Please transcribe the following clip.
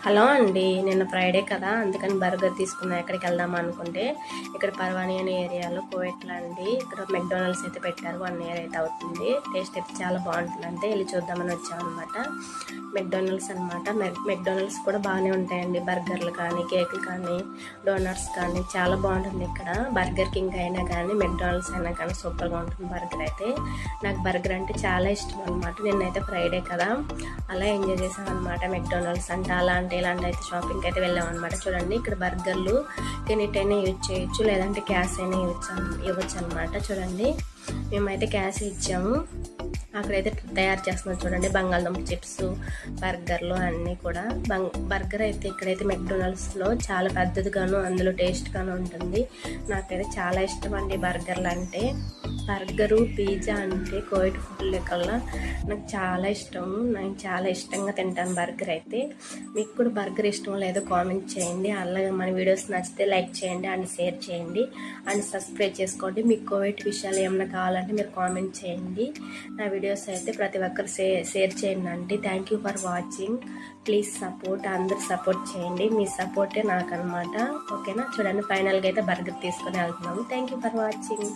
Hello అండి, నిన్న Friday కదా, అందుకని బర్గర్ తీసుకున్నా. ఎక్కడికి వెళ్దాం అనుకుంటే ఇక్కడ పర్వాణి అనే ఏరియాలో కోయట్లా అండి. ఇక్కడ మెక్డొనాల్డ్స్ అయితే పెట్టారు. 1 ఇయర్ అయితే అవుతుంది. టేస్ట్ అయితే చాలా బాగుంటుంది. అంతే వెళ్ళి చూద్దామని వచ్చామన్నమాట. మెక్డొనాల్డ్స్ అనమాట. మెక్డొనాల్డ్స్ కూడా బాగానే ఉంటాయండి. బర్గర్లు కానీ, కేకులు కానీ, డోనట్స్ కానీ చాలా బాగుంటుంది ఇక్కడ. బర్గర్ కింగ్ అయినా కానీ, మెక్డొనాల్డ్స్ అయినా కానీ సూపర్గా ఉంటుంది బర్గర్ అయితే. నాకు బర్గర్ అంటే చాలా ఇష్టం అనమాట. నిన్నైతే ఫ్రైడే కదా, అలా ఎంజాయ్ చేసాం అనమాట. మెక్డొనాల్డ్స్ అంటే అలాంటి ఇలాంటి అయితే షాపింగ్కి అయితే వెళ్ళాం అనమాట. చూడండి, ఇక్కడ బర్గర్లు ఎనీ టైం యూజ్ చేయొచ్చు, లేదంటే క్యాష్ అయినా ఇవ్వచ్చు అనమాట. చూడండి, మేమైతే క్యాష్ ఇచ్చాము. అక్కడైతే తయారు చేస్తున్నాం. చూడండి, బంగాళదుంప చిప్స్, బర్గర్లు అన్నీ కూడా. బర్గర్ అయితే ఇక్కడైతే మెక్డొనాల్డ్స్లో చాలా పెద్దదిగాను, అందులో టేస్ట్గాను ఉంటుంది. నాకైతే చాలా ఇష్టం అండి బర్గర్లు అంటే. బర్గరు, పిజ్జా అంటే కోవిడ్ ఫుడ్ కల్లా నాకు చాలా ఇష్టం. నేను చాలా ఇష్టంగా తింటాను బర్గర్ అయితే. మీకు కూడా బర్గర్ ఇష్టం లేదో కామెంట్ చేయండి. అలాగే మన వీడియోస్ నచ్చితే లైక్ చేయండి అండ్ షేర్ చేయండి అండ్ సబ్స్క్రైబ్ చేసుకోండి. మీకు కోవిడ్ విషయాలు ఏమైనా కావాలంటే మీరు కామెంట్ చేయండి. నా వీడియోస్ అయితే ప్రతి ఒక్కరు షేర్ చేయండి అండి. Thank you for watching. Please support, అందరు సపోర్ట్ చేయండి. మీ సపోర్టే నాకు అనమాట. ఓకేనా? చూడండి, ఫైనల్గా అయితే బర్గర్ తీసుకొని వెళ్తున్నాము. Thank you for watching.